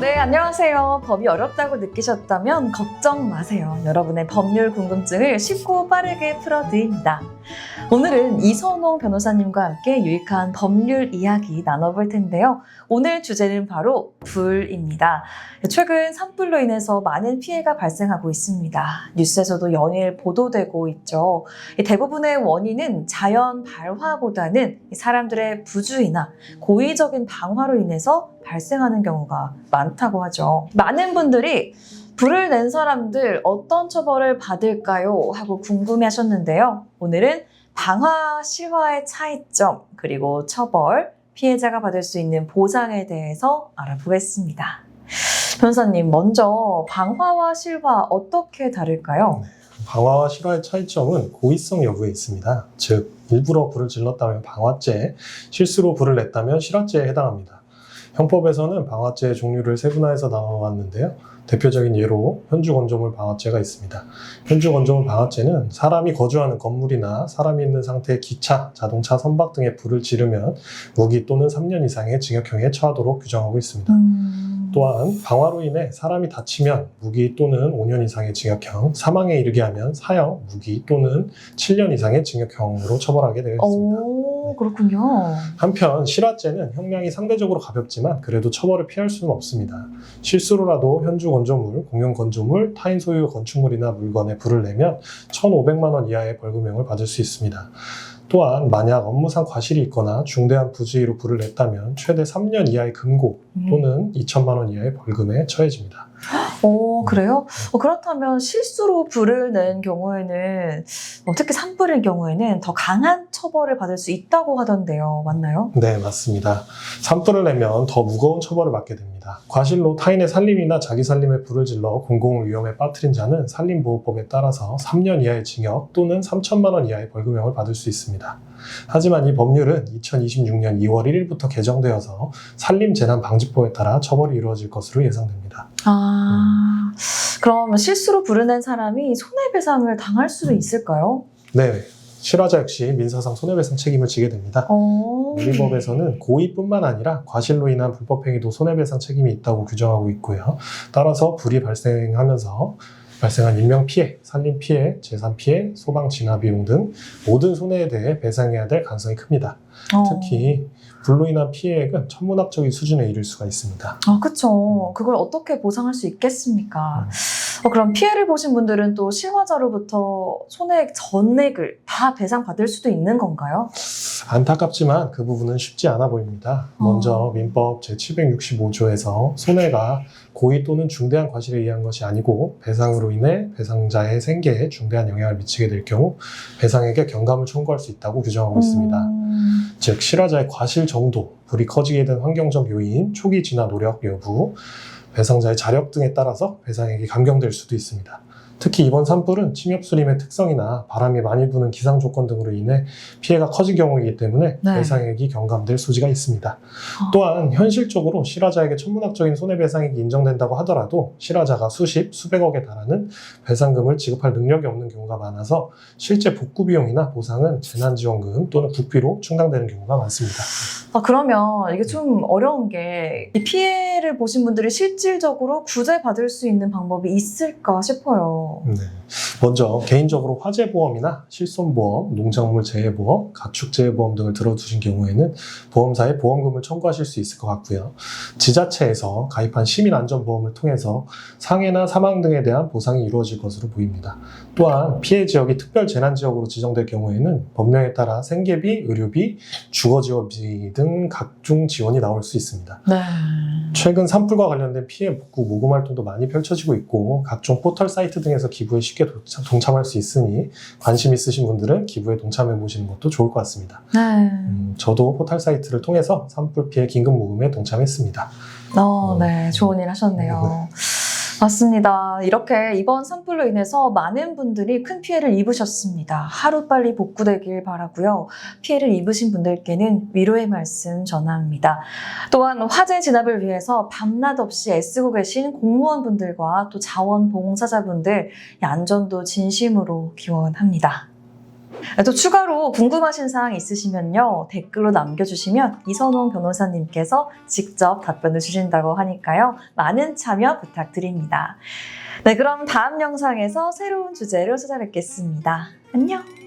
네, 안녕하세요. 법이 어렵다고 느끼셨다면 걱정 마세요. 여러분의 법률 궁금증을 쉽고 빠르게 풀어드립니다. 오늘은 이선홍 변호사님과 함께 유익한 법률 이야기 나눠볼 텐데요. 오늘 주제는 바로 불입니다. 최근 산불로 인해서 많은 피해가 발생하고 있습니다. 뉴스에서도 연일 보도되고 있죠. 대부분의 원인은 자연 발화보다는 사람들의 부주의나 고의적인 방화로 인해서 발생하는 경우가 많다고 하죠. 많은 분들이 불을 낸 사람들 어떤 처벌을 받을까요? 하고 궁금해하셨는데요. 오늘은 방화, 실화의 차이점, 그리고 처벌, 피해자가 받을 수 있는 보상에 대해서 알아보겠습니다. 변호사님, 먼저 방화와 실화 어떻게 다를까요? 방화와 실화의 차이점은 고의성 여부에 있습니다. 즉, 일부러 불을 질렀다면 방화죄, 실수로 불을 냈다면 실화죄에 해당합니다. 형법에서는 방화죄의 종류를 세분화해서 나눠봤는데요. 대표적인 예로 현주건조물 방화죄가 있습니다. 현주건조물 방화죄는 사람이 거주하는 건물이나 사람이 있는 상태의 기차, 자동차, 선박 등에 불을 지르면 무기 또는 3년 이상의 징역형에 처하도록 규정하고 있습니다. 또한 방화로 인해 사람이 다치면 무기 또는 5년 이상의 징역형, 사망에 이르게 하면 사형, 무기 또는 7년 이상의 징역형으로 처벌하게 되어 있습니다. 오, 그렇군요. 한편 실화죄는 형량이 상대적으로 가볍지만 그래도 처벌을 피할 수는 없습니다. 실수로라도 현주 건조물, 공용 건조물, 타인 소유 건축물이나 물건에 불을 내면 1,500만 원 이하의 벌금형을 받을 수 있습니다. 또한 만약 업무상 과실이 있거나 중대한 부주의로 불을 냈다면 최대 3년 이하의 금고 또는 2천만 원 이하의 벌금에 처해집니다. 오, 그래요? 그렇다면 실수로 불을 낸 경우에는, 특히 산불의 경우에는 더 강한 처벌을 받을 수 있다고 하던데요. 맞나요? 네, 맞습니다. 산불을 내면 더 무거운 처벌을 받게 됩니다. 과실로 타인의 살림이나 자기 살림에 불을 질러 공공을 위험에 빠뜨린 자는 산림보호법에 따라서 3년 이하의 징역 또는 3천만 원 이하의 벌금형을 받을 수 있습니다. 하지만 이 법률은 2026년 2월 1일부터 개정되어서 산림재난방지법에 따라 처벌이 이루어질 것으로 예상됩니다. 그럼 실수로 불을 낸 사람이 손해배상을 당할 수도 있을까요? 네, 실화자 역시 민사상 손해배상 책임을 지게 됩니다. 우리 법에서는 고의뿐만 아니라 과실로 인한 불법행위도 손해배상 책임이 있다고 규정하고 있고요. 따라서 불이 발생하면서 발생한 인명피해, 산림피해, 재산피해, 소방진화비용 등 모든 손해에 대해 배상해야 될 가능성이 큽니다. 특히 불로 인한 피해액은 천문학적인 수준에 이를 수가 있습니다. 그렇죠. 그걸 어떻게 보상할 수 있겠습니까? 그럼 피해를 보신 분들은 또 실화자로부터 손해액 전액을 다 배상받을 수도 있는 건가요? 안타깝지만 그 부분은 쉽지 않아 보입니다. 먼저 민법 제765조에서 손해가 고의 또는 중대한 과실에 의한 것이 아니고 배상으로 인해 배상자의 생계에 중대한 영향을 미치게 될 경우 배상액에 경감을 청구할 수 있다고 규정하고 있습니다. 즉 실화자의 과실 정도, 불이 커지게 된 환경적 요인, 초기 진화 노력 여부, 배상자의 자력 등에 따라서 배상액이 감경될 수도 있습니다. 특히 이번 산불은 침엽수림의 특성이나 바람이 많이 부는 기상 조건 등으로 인해 피해가 커진 경우이기 때문에 배상액이 경감될 소지가 있습니다. 또한 현실적으로 실화자에게 천문학적인 손해배상액이 인정된다고 하더라도 실화자가 수십, 수백억에 달하는 배상금을 지급할 능력이 없는 경우가 많아서 실제 복구 비용이나 보상은 재난지원금 또는 국비로 충당되는 경우가 많습니다. 그러면 이게 좀 어려운 게 이 피해를 보신 분들이 실질적으로 구제받을 수 있는 방법이 있을까 싶어요. 네. 먼저 개인적으로 화재보험이나 실손보험, 농작물 재해보험, 가축재해보험 등을 들어두신 경우에는 보험사에 보험금을 청구하실 수 있을 것 같고요. 지자체에서 가입한 시민안전보험을 통해서 상해나 사망 등에 대한 보상이 이루어질 것으로 보입니다. 또한 피해 지역이 특별재난지역으로 지정될 경우에는 법령에 따라 생계비, 의료비, 주거지원비 등 각종 지원이 나올 수 있습니다. 최근 산불과 관련된 피해 복구 모금 활동도 많이 펼쳐지고 있고 각종 포털 사이트 등에서 기부에 쉽게 동참할 수 있으니 관심 있으신 분들은 기부에 동참해 보시는 것도 좋을 것 같습니다. 저도 포털 사이트를 통해서 산불 피해 긴급 모금에 동참했습니다. 네, 좋은 일 하셨네요. 맞습니다. 이렇게 이번 산불로 인해서 많은 분들이 큰 피해를 입으셨습니다. 하루빨리 복구되길 바라고요. 피해를 입으신 분들께는 위로의 말씀 전합니다. 또한 화재 진압을 위해서 밤낮 없이 애쓰고 계신 공무원분들과 또 자원봉사자분들 안전도 진심으로 기원합니다. 또 추가로 궁금하신 사항 있으시면요. 댓글로 남겨주시면 이선홍 변호사님께서 직접 답변을 주신다고 하니까요. 많은 참여 부탁드립니다. 네, 그럼 다음 영상에서 새로운 주제로 찾아뵙겠습니다. 안녕!